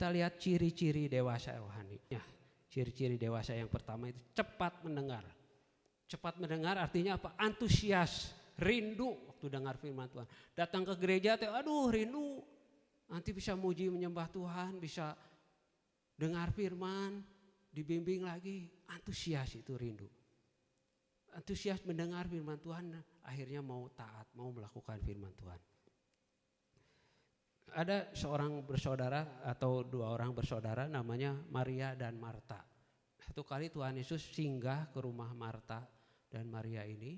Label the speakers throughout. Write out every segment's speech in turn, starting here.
Speaker 1: kita lihat ciri-ciri dewasa rohani. Ya, ciri-ciri dewasa yang pertama itu cepat mendengar. Cepat mendengar artinya apa? Antusias, rindu waktu dengar firman Tuhan. Datang ke gereja, aduh rindu. Nanti bisa muji menyembah Tuhan, bisa dengar firman, dibimbing lagi. Antusias itu rindu. Antusias mendengar firman Tuhan, akhirnya mau taat, mau melakukan firman Tuhan. Ada seorang bersaudara atau dua orang bersaudara namanya Maria dan Marta. Satu kali Tuhan Yesus singgah ke rumah Marta dan Maria ini.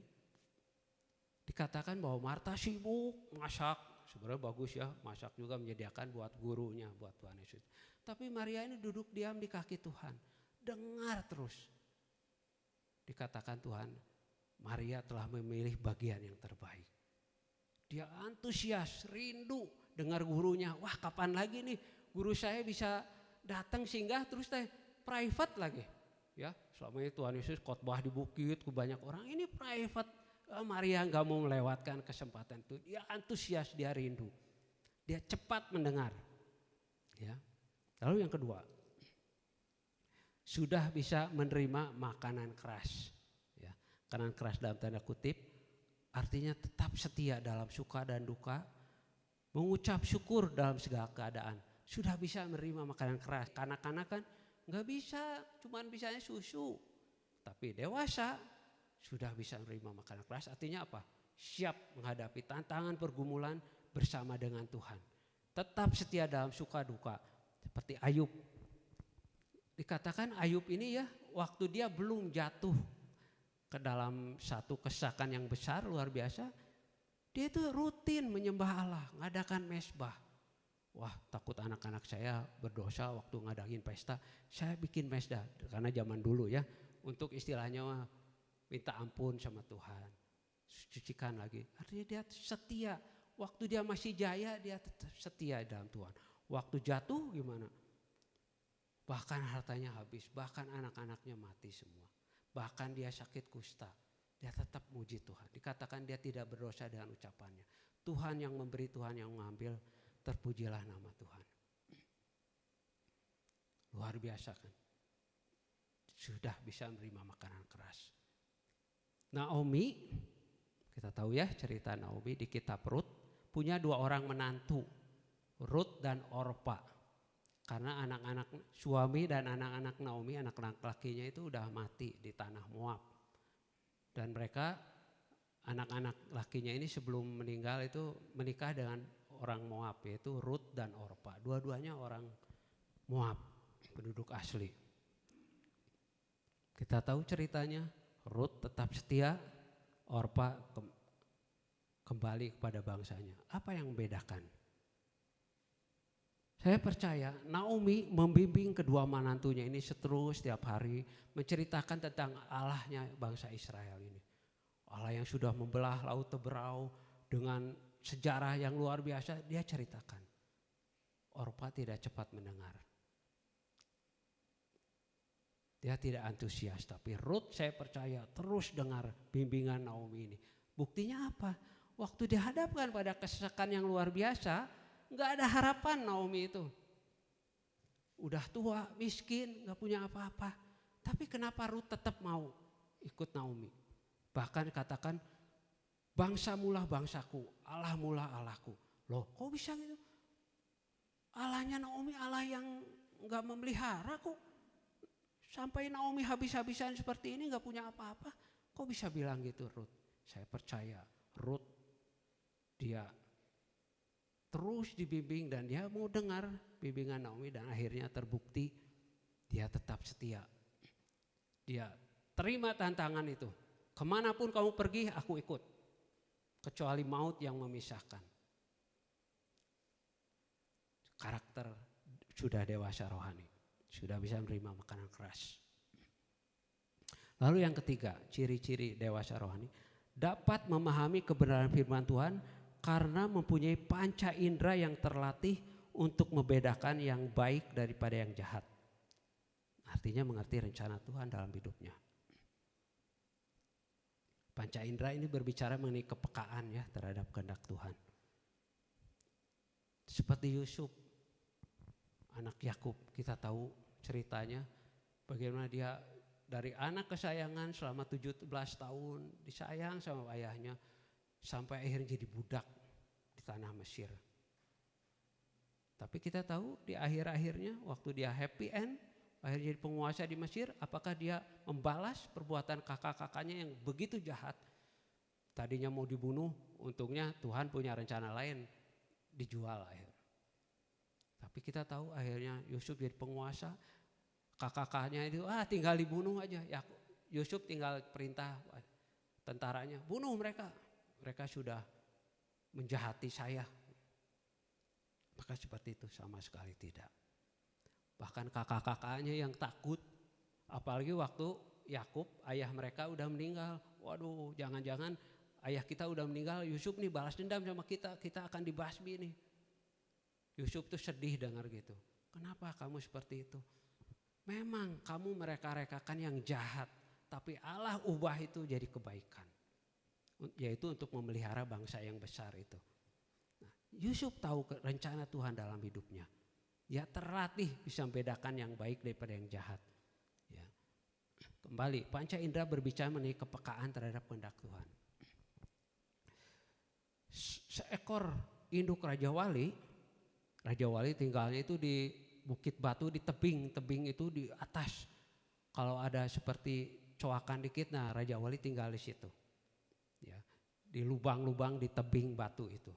Speaker 1: Dikatakan bahwa Marta sibuk masak. Sebenarnya bagus ya, masak juga menyediakan buat gurunya, buat Tuhan Yesus. Tapi Maria ini duduk diam di kaki Tuhan. Dengar terus. Dikatakan Tuhan, Maria telah memilih bagian yang terbaik. Dia antusias, rindu dengar gurunya. Wah, kapan lagi nih guru saya bisa datang singgah terus private lagi. Ya, selama itu Tuhan Yesus khotbah di bukit ke banyak orang, ini private. Maria nggak mau melewatkan kesempatan itu. Dia antusias, dia rindu. Dia cepat mendengar. Ya. Lalu yang kedua, sudah bisa menerima makanan keras. Ya, makanan keras dalam tanda kutip, artinya tetap setia dalam suka dan duka, mengucap syukur dalam segala keadaan. Sudah bisa menerima makanan keras. Kanak-kanak kan nggak bisa, cuman bisanya susu. Tapi dewasa sudah bisa menerima makanan keras. Artinya apa? Siap menghadapi tantangan pergumulan bersama dengan Tuhan. Tetap setia dalam suka duka. Seperti Ayub. Dikatakan Ayub ini ya, waktu dia belum jatuh ke dalam satu kesakan yang besar luar biasa, dia itu rutin menyembah Allah, ngadakan mesbah. Wah, takut anak-anak saya berdosa waktu ngadain pesta, saya bikin mesbah. Karena zaman dulu ya, untuk istilahnya minta ampun sama Tuhan, cucikan lagi. Artinya dia setia, waktu dia masih jaya dia tetap setia dalam Tuhan. Waktu jatuh gimana? Bahkan hartanya habis, bahkan anak-anaknya mati semua. Bahkan dia sakit kusta, dia tetap muji Tuhan. Dikatakan dia tidak berdosa dengan ucapannya. Tuhan yang memberi, Tuhan yang mengambil, terpujilah nama Tuhan. Luar biasa kan? Sudah bisa menerima makanan keras. Naomi, kita tahu ya cerita Naomi di kitab Rut, punya dua orang menantu, Rut dan Orpa. Karena anak-anak suami dan anak-anak Naomi, anak-anak lakinya itu udah mati di tanah Moab. Dan mereka, anak-anak lakinya ini sebelum meninggal itu menikah dengan orang Moab, yaitu Rut dan Orpa. Dua-duanya orang Moab, penduduk asli. Kita tahu ceritanya, Rut tetap setia, Orpa kembali kepada bangsanya. Apa yang membedakan? Saya percaya Naomi membimbing kedua menantunya ini terus setiap hari menceritakan tentang Allahnya bangsa Israel ini. Allah yang sudah membelah laut Teberau dengan sejarah yang luar biasa, dia ceritakan. Orpa tidak cepat mendengar. Dia tidak antusias, tapi Rut saya percaya terus dengar bimbingan Naomi ini. Buktinya apa? Waktu dihadapkan pada kesesakan yang luar biasa, nggak ada harapan Naomi itu. Udah tua, miskin, nggak punya apa-apa. Tapi kenapa Rut tetap mau ikut Naomi? Bahkan katakan, bangsamulah bangsaku, Allahmulah Allahku. Loh, kok bisa gitu? Allahnya Naomi Allah yang nggak memelihara kok. Sampai Naomi habis-habisan seperti ini nggak punya apa-apa. Kok bisa bilang gitu Rut? Saya percaya Rut dia terus dibimbing dan dia mau dengar bimbingan Naomi dan akhirnya terbukti dia tetap setia. Dia terima tantangan itu. Kemanapun kamu pergi aku ikut. Kecuali maut yang memisahkan. Karakter sudah dewasa rohani. Sudah bisa menerima makanan keras. Lalu yang ketiga, ciri-ciri dewasa rohani. Dapat memahami kebenaran firman Tuhan karena mempunyai panca indera yang terlatih untuk membedakan yang baik daripada yang jahat. Artinya mengerti rencana Tuhan dalam hidupnya. Panca indera ini berbicara mengenai kepekaan ya terhadap kehendak Tuhan. Seperti Yusuf, anak Yakub. Kita tahu ceritanya bagaimana dia dari anak kesayangan selama 17 tahun disayang sama ayahnya sampai akhirnya jadi budak di tanah Mesir. Tapi kita tahu di akhir-akhirnya waktu dia happy end, akhirnya jadi penguasa di Mesir, apakah dia membalas perbuatan kakak-kakaknya yang begitu jahat? Tadinya mau dibunuh, untungnya Tuhan punya rencana lain, dijual akhir. Tapi kita tahu akhirnya Yusuf jadi penguasa, kakak-kakaknya itu tinggal dibunuh aja. Ya, Yusuf tinggal perintah tentaranya, bunuh mereka. Mereka sudah menjahati saya. Maka seperti itu sama sekali tidak. Bahkan kakak-kakaknya yang takut, apalagi waktu Yakub ayah mereka udah meninggal. Waduh, jangan-jangan ayah kita udah meninggal, Yusuf nih balas dendam sama kita akan dibasmi nih. Yusuf tuh sedih dengar gitu. Kenapa kamu seperti itu? Memang kamu mereka-rekakan yang jahat, tapi Allah ubah itu jadi kebaikan. Yaitu untuk memelihara bangsa yang besar itu. Yusuf tahu rencana Tuhan dalam hidupnya. Ya terlatih bisa membedakan yang baik daripada yang jahat. Ya. Kembali, panca indera berbicara mengenai kepekaan terhadap kehendak Tuhan. Seekor induk Raja Wali tinggalnya itu di Bukit Batu di tebing itu di atas. Kalau ada seperti coakan dikit, nah Raja Wali tinggal di situ. Ya, di lubang-lubang di tebing batu itu.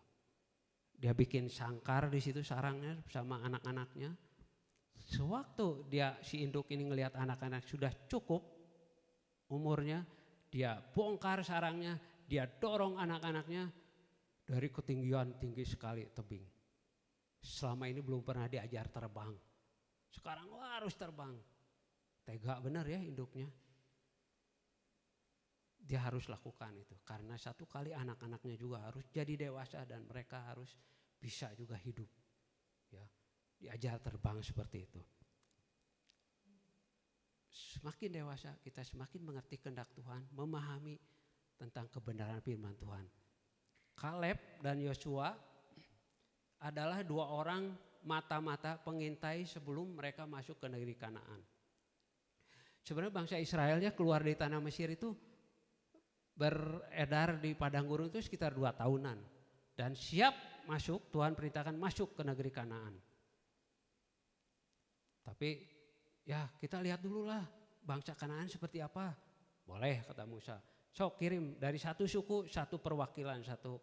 Speaker 1: Dia bikin sangkar di situ sarangnya sama anak-anaknya. Sewaktu si induk ini ngelihat anak-anak sudah cukup umurnya, dia bongkar sarangnya, dia dorong anak-anaknya dari ketinggian tinggi sekali tebing. Selama ini belum pernah diajar terbang. Sekarang harus terbang. Tega benar ya induknya. Dia harus lakukan itu karena satu kali anak-anaknya juga harus jadi dewasa dan mereka harus bisa juga hidup, ya, diajar terbang seperti itu. Semakin dewasa kita semakin mengerti kehendak Tuhan, memahami tentang kebenaran firman Tuhan. Kaleb dan Yosua adalah dua orang mata-mata pengintai sebelum mereka masuk ke negeri Kanaan. Sebenarnya bangsa Israelnya keluar dari tanah Mesir itu beredar di padang gurun itu sekitar 2 tahunan dan siap masuk, Tuhan perintahkan masuk ke negeri Kanaan. Tapi ya kita lihat dulu lah bangsa Kanaan seperti apa. Boleh kata Musa, sok kirim dari satu suku, satu perwakilan, satu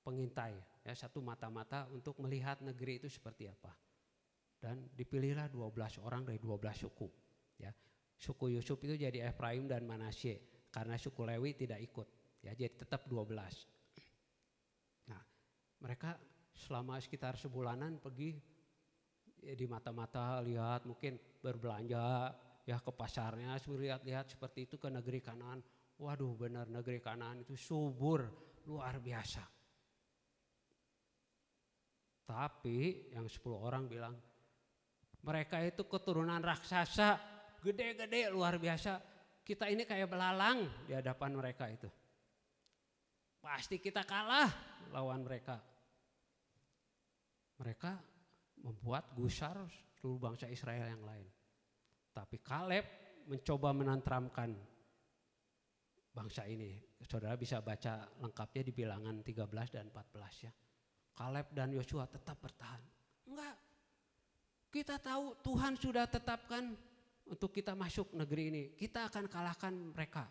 Speaker 1: pengintai, ya, satu mata-mata untuk melihat negeri itu seperti apa. Dan dipilihlah 12 orang dari 12 suku, ya. Suku Yusuf itu jadi Efraim dan Manasye. Karena suku Lewi tidak ikut, ya, jadi tetap 12. Nah, mereka selama sekitar sebulanan pergi ya, di mata-mata lihat, mungkin berbelanja ya ke pasarnya, lihat-lihat seperti itu ke negeri Kanaan. Waduh, benar negeri Kanaan itu subur, luar biasa. Tapi yang 10 orang bilang mereka itu keturunan raksasa, gede-gede luar biasa. Kita ini kayak belalang di hadapan mereka itu. Pasti kita kalah lawan mereka. Mereka membuat gusar seluruh bangsa Israel yang lain. Tapi Kaleb mencoba menantramkan bangsa ini. Saudara bisa baca lengkapnya di Bilangan 13 dan 14 ya. Kaleb dan Yosua tetap bertahan. Enggak. Kita tahu Tuhan sudah tetapkan untuk kita masuk negeri ini, kita akan kalahkan mereka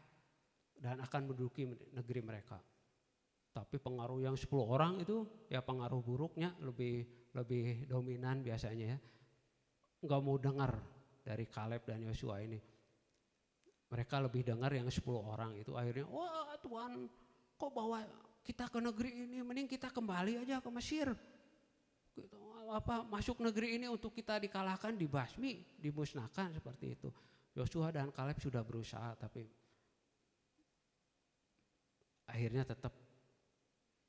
Speaker 1: dan akan menduduki negeri mereka. Tapi pengaruh yang 10 orang itu ya pengaruh buruknya lebih dominan biasanya ya. Enggak mau dengar dari Kaleb dan Yosua ini. Mereka lebih dengar yang 10 orang itu akhirnya, wah Tuhan kok bawa kita ke negeri ini, mending kita kembali aja ke Mesir. Masuk negeri ini untuk kita dikalahkan, dibasmi, dimusnahkan seperti itu. Yosua dan Kaleb sudah berusaha tapi akhirnya tetap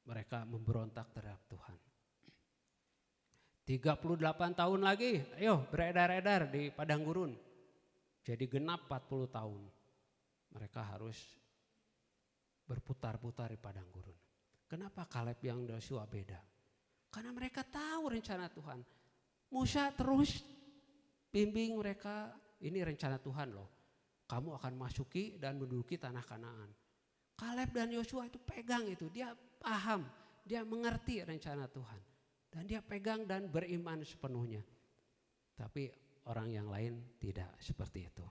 Speaker 1: mereka memberontak terhadap Tuhan. 38 tahun lagi, ayo beredar-edar di padang gurun. Jadi genap 40 tahun. Mereka harus berputar-putar di padang gurun. Kenapa Kaleb yang Yosua beda? Karena mereka tahu rencana Tuhan. Musa terus bimbing mereka, ini rencana Tuhan loh. Kamu akan masuki dan menduduki tanah Kanaan. Kaleb dan Yosua itu pegang itu, dia paham, dia mengerti rencana Tuhan. Dan dia pegang dan beriman sepenuhnya. Tapi orang yang lain tidak seperti itu.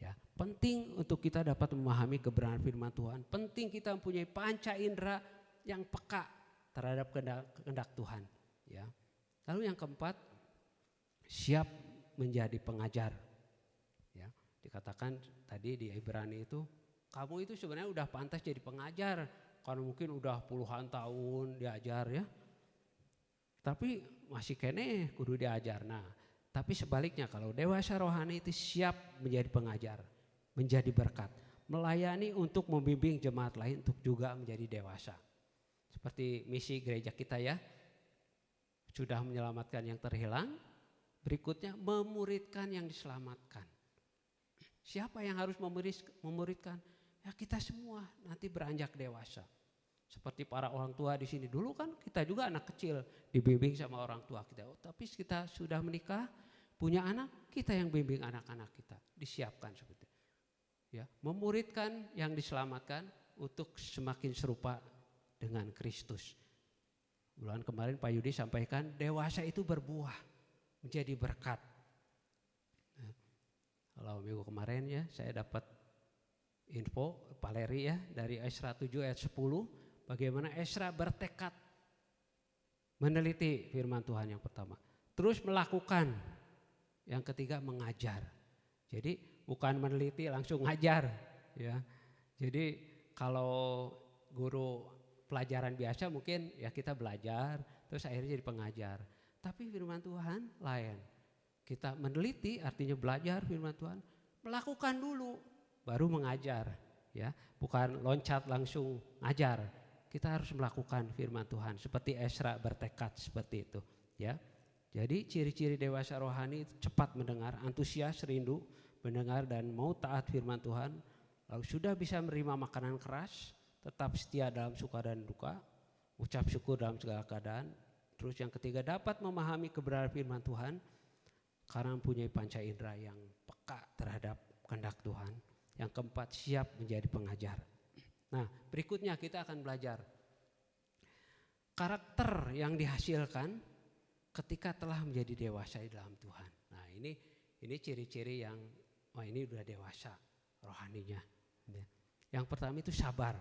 Speaker 1: Ya, penting untuk kita dapat memahami kebenaran firman Tuhan. Penting kita mempunyai panca indera yang peka terhadap kehendak Tuhan. Ya. Lalu yang keempat, siap menjadi pengajar. Ya, dikatakan tadi di Ibrani itu, kamu itu sebenarnya udah pantas jadi pengajar, karena mungkin udah puluhan tahun diajar ya. Tapi masih kene kudu diajar. Nah, tapi sebaliknya kalau dewasa rohani itu siap menjadi pengajar, menjadi berkat, melayani untuk membimbing jemaat lain untuk juga menjadi dewasa. Seperti misi gereja kita ya, sudah menyelamatkan yang terhilang, berikutnya memuridkan yang diselamatkan. Siapa yang harus memuridkan? Ya kita semua nanti beranjak dewasa. Seperti para orang tua di sini dulu kan kita juga anak kecil dibimbing sama orang tua kita. Tapi kita sudah menikah, punya anak, kita yang bimbing anak-anak kita, disiapkan seperti itu. Ya, memuridkan yang diselamatkan untuk semakin serupa dengan Kristus. Bulan kemarin Pak Yudi sampaikan dewasa itu berbuah, menjadi berkat. Nah, kalau minggu kemarin ya saya dapat info Pak Leri ya dari Esra 7 ayat 10. Bagaimana Esra bertekad meneliti firman Tuhan yang pertama. Terus melakukan. Yang ketiga mengajar. Jadi bukan meneliti langsung ngajar. Ya. Jadi kalau guru pelajaran biasa mungkin ya kita belajar. Terus akhirnya jadi pengajar. Tapi firman Tuhan lain. Kita meneliti artinya belajar firman Tuhan. Melakukan dulu baru mengajar. Ya, bukan loncat langsung ngajar. Kita harus melakukan firman Tuhan seperti Esra bertekad seperti itu, ya. Jadi ciri-ciri dewasa rohani itu cepat mendengar, antusias, rindu mendengar dan mau taat firman Tuhan, lalu sudah bisa menerima makanan keras, tetap setia dalam suka dan duka, ucap syukur dalam segala keadaan. Terus yang ketiga dapat memahami kebenaran firman Tuhan karena mempunyai panca indera yang peka terhadap kehendak Tuhan. Yang keempat siap menjadi pengajar. Nah, berikutnya kita akan belajar karakter yang dihasilkan ketika telah menjadi dewasa di dalam Tuhan. Nah, ini ciri-ciri yang ini udah dewasa rohaninya. Yang pertama itu sabar.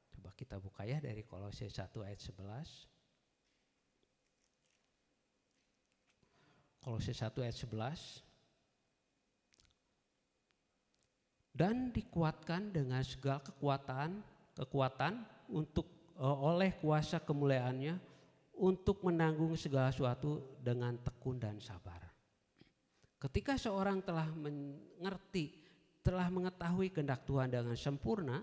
Speaker 1: Coba kita buka ya dari Kolose 1 ayat 11. Kolose 1 ayat 11. Dan dikuatkan dengan segala kekuatan untuk oleh kuasa kemuliaannya untuk menanggung segala sesuatu dengan tekun dan sabar. Ketika seorang telah mengerti, telah mengetahui kehendak Tuhan dengan sempurna,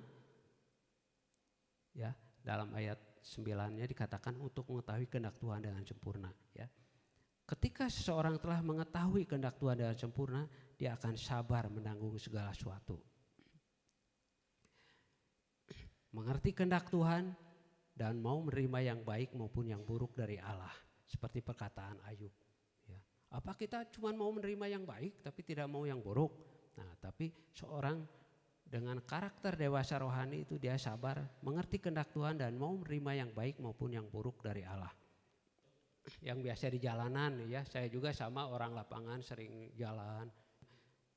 Speaker 1: ya dalam ayat 9-nya dikatakan untuk mengetahui kehendak Tuhan dengan sempurna, ya. Ketika seseorang telah mengetahui kehendak Tuhan dengan sempurna, dia akan sabar menanggung segala sesuatu. Mengerti kehendak Tuhan dan mau menerima yang baik maupun yang buruk dari Allah. Seperti perkataan Ayub. Ya. Apa kita cuma mau menerima yang baik tapi tidak mau yang buruk? Nah, tapi seorang dengan karakter dewasa rohani itu dia sabar, mengerti kehendak Tuhan dan mau menerima yang baik maupun yang buruk dari Allah. Yang biasa di jalanan ya, saya juga sama orang lapangan sering jalan.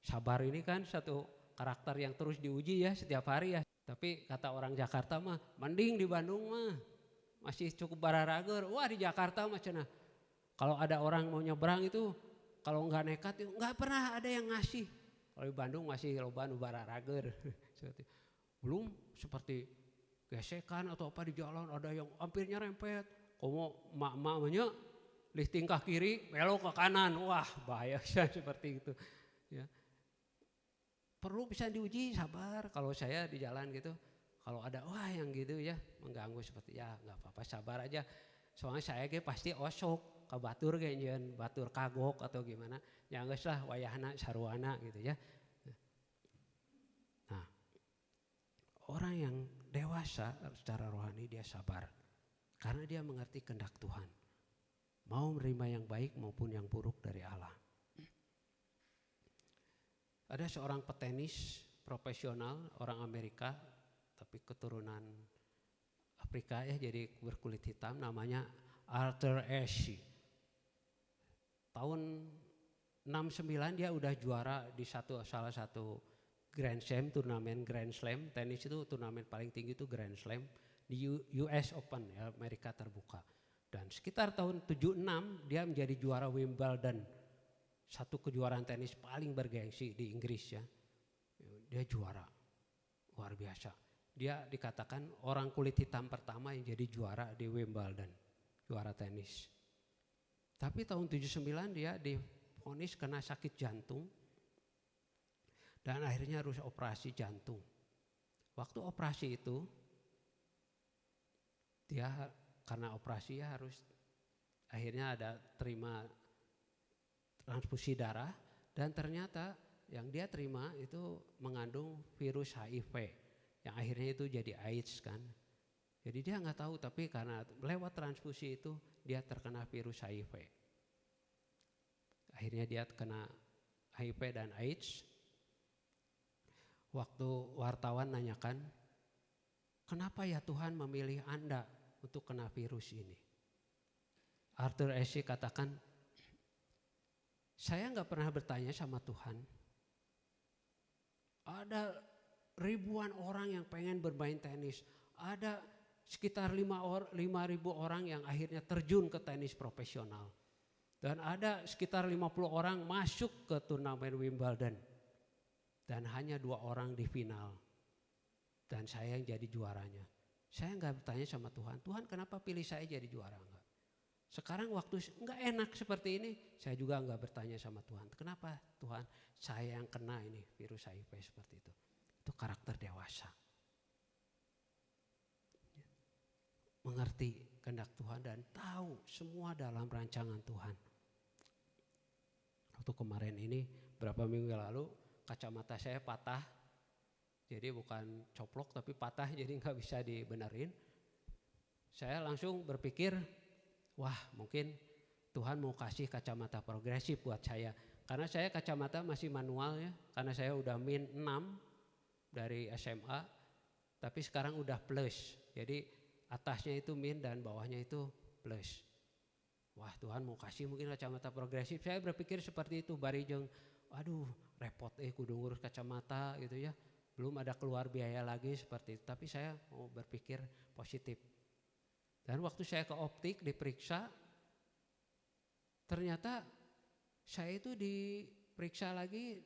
Speaker 1: Sabar ini kan satu karakter yang terus diuji ya setiap hari ya. Tapi kata orang Jakarta mah mending di Bandung mah masih cukup bararager. Wah di Jakarta mah cenah. Kalau ada orang mau nyebrang itu kalau nggak nekat itu nggak pernah ada yang ngasih. Kalau di Bandung masih loba nu bararager. Belum seperti gesekan atau apa di jalan ada yang hampir nyerempet. Komo mak-maknya lifting ke kiri, belok ke kanan. Wah, bahaya seperti itu. Ya. Perlu bisa diuji sabar. Kalau saya di jalan gitu, kalau ada wah yang gitu ya mengganggu seperti ya nggak apa-apa sabar aja. Soalnya saya pasti osok ke batur genjen, batur kagok atau gimana. Ya geus lah wayahna sarwana gitu ya. Nah, orang yang dewasa secara rohani dia sabar. Karena dia mengerti kehendak Tuhan. mau menerima yang baik maupun yang buruk dari Allah. Ada seorang petenis profesional, orang Amerika, tapi keturunan Afrika ya, jadi berkulit hitam, namanya Arthur Ashe. Tahun 69 dia udah juara di salah satu Grand Slam, turnamen Grand Slam. Tenis itu turnamen paling tinggi itu Grand Slam di US Open ya, Amerika terbuka. Dan sekitar tahun 76 dia menjadi juara Wimbledon, satu kejuaraan tenis paling bergengsi di Inggris ya. Dia juara, luar biasa. Dia dikatakan orang kulit hitam pertama yang jadi juara di Wimbledon, juara tenis. Tapi tahun 79 dia divonis kena sakit jantung dan akhirnya harus operasi jantung. Waktu operasi itu dia karena operasi ya harus akhirnya ada terima transfusi darah dan ternyata yang dia terima itu mengandung virus HIV yang akhirnya itu jadi AIDS kan. Jadi dia nggak tahu, tapi karena lewat transfusi itu dia terkena virus HIV. Akhirnya dia kena HIV dan AIDS. Waktu wartawan nanyakan, kenapa ya Tuhan memilih Anda untuk kena virus ini? Arthur Ashe katakan, saya nggak pernah bertanya sama Tuhan. Ada ribuan orang yang pengen bermain tenis. Ada sekitar 5.000 orang yang akhirnya terjun ke tenis profesional. Dan ada sekitar 50 orang masuk ke turnamen Wimbledon. Dan hanya 2 orang di final. Dan saya yang jadi juaranya. Saya nggak bertanya sama Tuhan, Tuhan kenapa pilih saya jadi juara? Enggak. Sekarang waktu nggak enak seperti ini, saya juga nggak bertanya sama Tuhan. Kenapa Tuhan saya yang kena ini virus HIV seperti itu? Itu karakter dewasa. Mengerti kehendak Tuhan dan tahu semua dalam rancangan Tuhan. Waktu kemarin ini berapa minggu lalu kacamata saya patah, jadi bukan coplok tapi patah, jadi nggak bisa dibenerin. Saya langsung berpikir, wah mungkin Tuhan mau kasih kacamata progresif buat saya. Karena saya kacamata masih manual ya, karena saya udah min 6 dari SMA, tapi sekarang udah plus. Jadi atasnya itu min dan bawahnya itu plus. Wah Tuhan mau kasih mungkin kacamata progresif. Saya berpikir seperti itu, barijeng, aduh repot kudu ngurus kacamata gitu ya. Belum ada keluar biaya lagi seperti itu. Tapi saya mau berpikir positif. Dan waktu saya ke optik diperiksa, ternyata saya itu diperiksa lagi,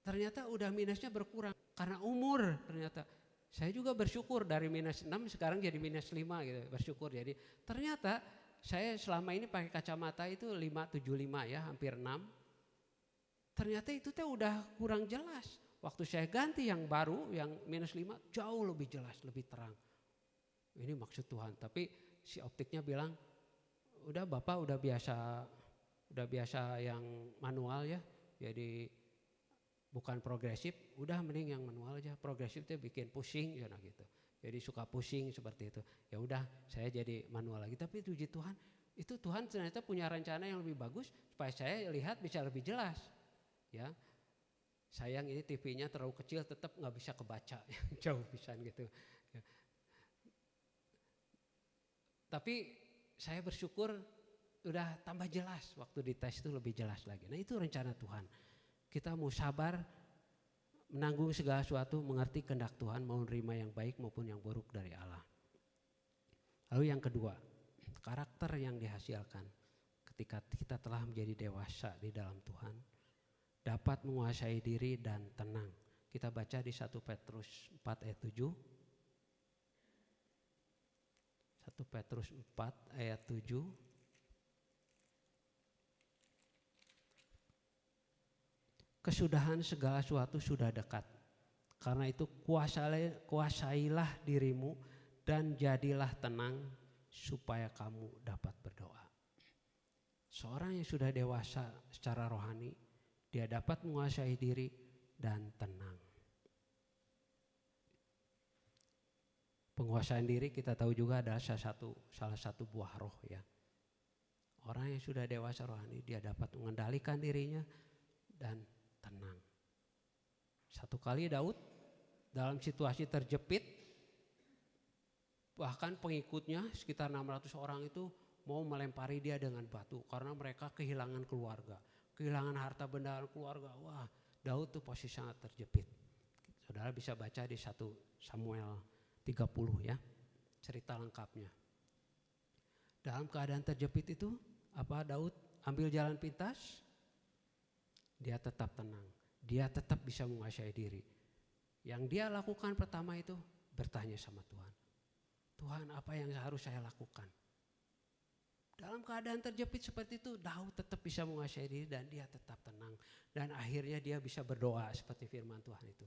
Speaker 1: ternyata udah minusnya berkurang karena umur ternyata. Saya juga bersyukur dari minus 6 sekarang jadi minus 5 gitu, bersyukur. Jadi ternyata saya selama ini pakai kacamata itu 575 ya, hampir 6. Ternyata itu teh udah kurang jelas. Waktu saya ganti yang baru yang minus 5 jauh lebih jelas, lebih terang. Ini maksud Tuhan. Tapi si optiknya bilang, udah Bapak udah biasa yang manual ya. Jadi bukan progresif, udah mending yang manual aja. Progresif itu bikin pusing ya nah gitu. Jadi suka pusing seperti itu. Ya udah, saya jadi manual lagi. Tapi puji Tuhan, itu Tuhan ternyata punya rencana yang lebih bagus supaya saya lihat bisa lebih jelas. Ya. Sayang ini TV-nya terlalu kecil, tetap nggak bisa kebaca, jauh pisan gitu. Ya. Tapi saya bersyukur udah tambah jelas waktu dites itu lebih jelas lagi. Nah itu rencana Tuhan. Kita mau sabar, menanggung segala sesuatu, mengerti kehendak Tuhan, mau menerima yang baik maupun yang buruk dari Allah. Lalu yang kedua, karakter yang dihasilkan ketika kita telah menjadi dewasa di dalam Tuhan, dapat menguasai diri dan tenang. Kita baca di 1 Petrus 4 ayat 7. 1 Petrus 4 ayat 7. Kesudahan segala sesuatu sudah dekat. Karena itu kuasailah dirimu dan jadilah tenang supaya kamu dapat berdoa. Seorang yang sudah dewasa secara rohani, dia dapat menguasai diri dan tenang. Penguasaan diri kita tahu juga adalah salah satu buah roh ya. Orang yang sudah dewasa rohani dia dapat mengendalikan dirinya dan tenang. Satu kali Daud dalam situasi terjepit, bahkan pengikutnya sekitar 600 orang itu mau melempari dia dengan batu karena mereka kehilangan keluarga, kehilangan harta benda keluarga. Wah, Daud tuh posisi sangat terjepit. Saudara bisa baca di 1 Samuel 30 ya, cerita lengkapnya. Dalam keadaan terjepit itu, apa Daud ambil jalan pintas? Dia tetap tenang, dia tetap bisa menguasai diri. Yang dia lakukan pertama itu bertanya sama Tuhan. Tuhan, apa yang harus saya lakukan? Dalam keadaan terjepit seperti itu, Daud tetap bisa menguasai diri dan dia tetap tenang. Dan akhirnya dia bisa berdoa seperti firman Tuhan itu.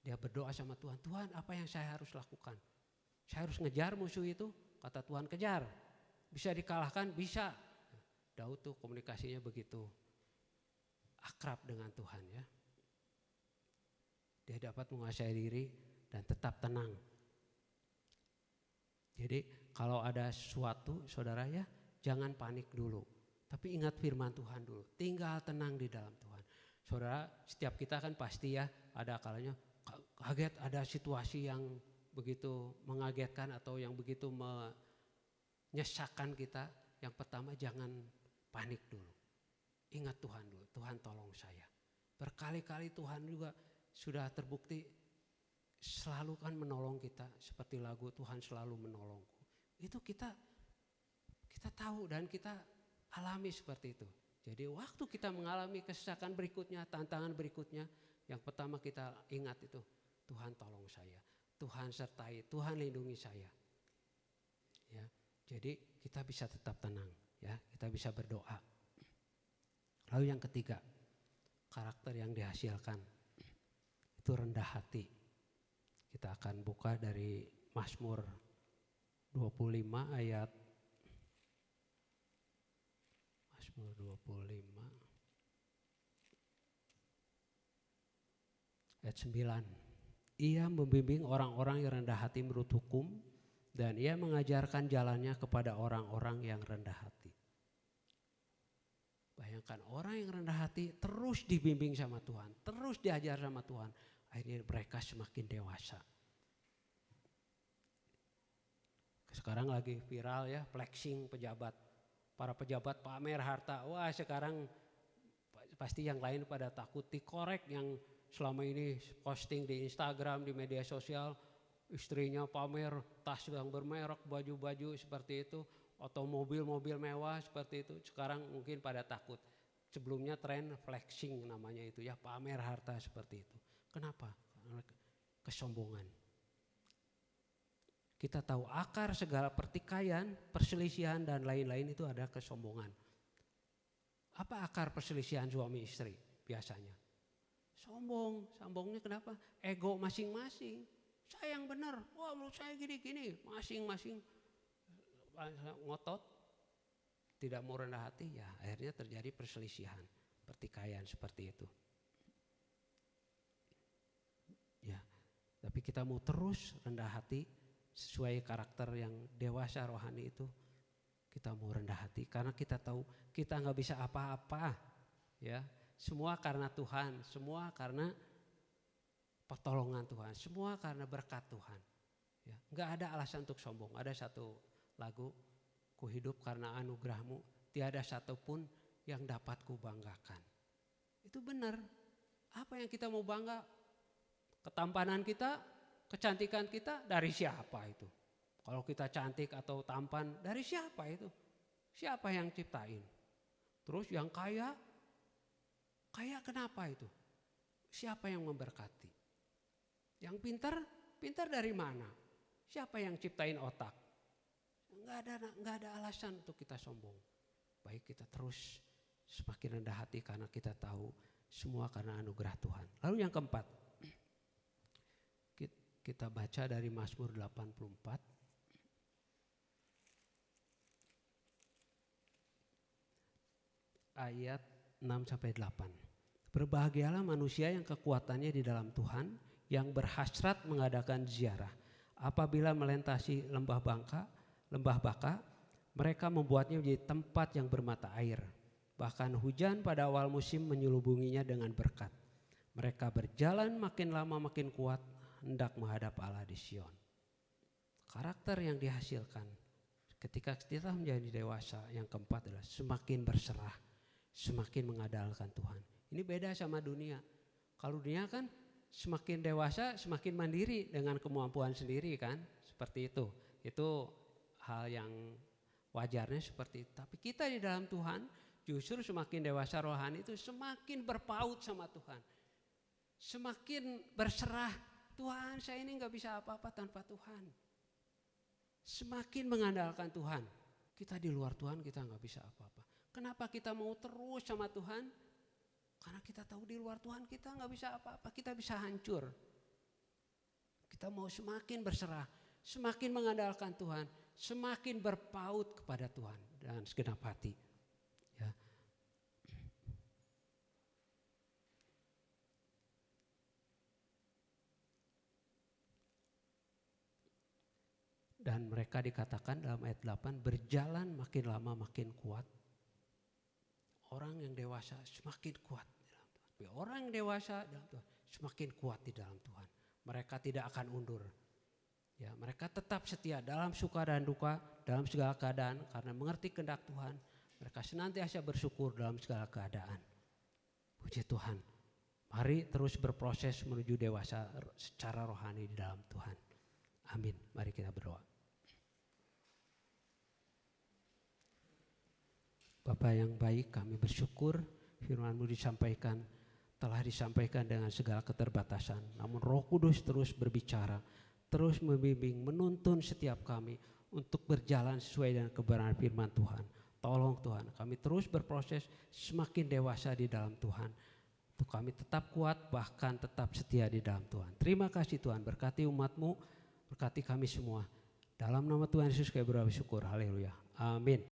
Speaker 1: Dia berdoa sama Tuhan, Tuhan apa yang saya harus lakukan? Saya harus ngejar musuh itu? Kata Tuhan, kejar. Bisa dikalahkan? Bisa. Daud tuh komunikasinya begitu akrab dengan Tuhan ya. Dia dapat menguasai diri dan tetap tenang. Jadi kalau ada sesuatu saudara ya, jangan panik dulu. Tapi ingat firman Tuhan dulu, tinggal tenang di dalam Tuhan. Saudara, setiap kita kan pasti ya ada kalanya kaget, ada situasi yang begitu mengagetkan atau yang begitu menyesakan kita. Yang pertama jangan panik dulu. Ingat Tuhan dulu, Tuhan tolong saya. Berkali-kali Tuhan juga sudah terbukti selalu kan menolong kita, seperti lagu Tuhan selalu menolongku. Itu kita tahu dan kita alami seperti itu. Jadi waktu kita mengalami kesesakan berikutnya, tantangan berikutnya, yang pertama kita ingat itu, Tuhan tolong saya, Tuhan sertai, Tuhan lindungi saya. Ya, jadi kita bisa tetap tenang, ya, kita bisa berdoa. Lalu yang ketiga, karakter yang dihasilkan itu rendah hati. Kita akan buka dari Mazmur 25 ayat 9. Ia membimbing orang-orang yang rendah hati menurut hukum dan ia mengajarkan jalannya kepada orang-orang yang rendah hati. Bayangkan orang yang rendah hati terus dibimbing sama Tuhan, terus diajar sama Tuhan. Akhirnya mereka semakin dewasa. Sekarang lagi viral ya, flexing pejabat. Para pejabat pamer harta. Wah sekarang pasti yang lain pada takut dikorek yang selama ini posting di Instagram, di media sosial. Istrinya pamer tas yang bermerek, baju-baju seperti itu. Atau mobil-mobil mewah seperti itu. Sekarang mungkin pada takut. Sebelumnya tren flexing namanya itu ya, pamer harta seperti itu. Kenapa? Karena kesombongan. Kita tahu akar segala pertikaian, perselisihan dan lain-lain itu ada kesombongan. Apa akar perselisihan suami istri biasanya? Sombong. Sombongnya kenapa? Ego masing-masing. Saya yang benar. Wah menurut saya gini-gini. Masing-masing ngotot. Tidak mau rendah hati. Ya akhirnya terjadi perselisihan. Pertikaian seperti itu. Ya, tapi kita mau terus rendah hati. Sesuai karakter yang dewasa rohani itu, kita mau rendah hati karena kita tahu kita nggak bisa apa-apa, ya semua karena Tuhan, semua karena pertolongan Tuhan, semua karena berkat Tuhan. Ya, nggak ada alasan untuk sombong. Ada satu lagu, ku hidup karena anugerahmu, tiada satupun yang dapat ku banggakan. Itu benar. Apa yang kita mau bangga? Ketampanan kita. Kecantikan kita dari siapa itu? Kalau kita cantik atau tampan dari siapa itu? Siapa yang ciptain? Terus yang kaya kenapa itu? Siapa yang memberkati? Yang pintar dari mana? Siapa yang ciptain otak? Enggak ada alasan untuk kita sombong. Baik kita terus semakin rendah hati karena kita tahu semua karena anugerah Tuhan. Lalu yang keempat, kita baca dari Mazmur 84 ayat 6-8. Berbahagialah manusia yang kekuatannya di dalam Tuhan, yang berhasrat mengadakan ziarah. Apabila melintasi lembah Baka, mereka membuatnya menjadi tempat yang bermata air. Bahkan hujan pada awal musim menyelubunginya dengan berkat. Mereka berjalan makin lama makin kuat, hendak menghadap Allah di Sion. Karakter yang dihasilkan ketika kita menjadi dewasa, yang keempat adalah semakin berserah, semakin mengandalkan Tuhan. Ini beda sama dunia. Kalau dunia kan semakin dewasa semakin mandiri dengan kemampuan sendiri kan, seperti itu. Itu hal yang wajarnya seperti itu. Tapi kita di dalam Tuhan justru semakin dewasa rohani itu semakin berpaut sama Tuhan. Semakin berserah, Tuhan saya ini gak bisa apa-apa tanpa Tuhan. Semakin mengandalkan Tuhan. Kita di luar Tuhan kita gak bisa apa-apa. Kenapa kita mau terus sama Tuhan? Karena kita tahu di luar Tuhan kita gak bisa apa-apa, kita bisa hancur. Kita mau semakin berserah, semakin mengandalkan Tuhan, semakin berpaut kepada Tuhan dan segenap hati. Ya. Dan mereka dikatakan dalam ayat 8, berjalan makin lama makin kuat. Orang yang dewasa semakin kuat di dalam Tuhan. Tapi orang yang dewasa dalam Tuhan semakin kuat di dalam Tuhan. Mereka tidak akan undur. Ya, mereka tetap setia dalam suka dan duka, dalam segala keadaan karena mengerti kehendak Tuhan. Mereka senantiasa bersyukur dalam segala keadaan. Puji Tuhan. Mari terus berproses menuju dewasa secara rohani di dalam Tuhan. Amin. Mari kita berdoa. Bapa yang baik, kami bersyukur firman-Mu telah disampaikan dengan segala keterbatasan. Namun Roh Kudus terus berbicara, terus membimbing, menuntun setiap kami untuk berjalan sesuai dengan kebenaran firman Tuhan. Tolong Tuhan, kami terus berproses semakin dewasa di dalam Tuhan. Untuk kami tetap kuat, bahkan tetap setia di dalam Tuhan. Terima kasih Tuhan, berkati umat-Mu, berkati kami semua. Dalam nama Tuhan Yesus kami bersyukur. Haleluya. Amin.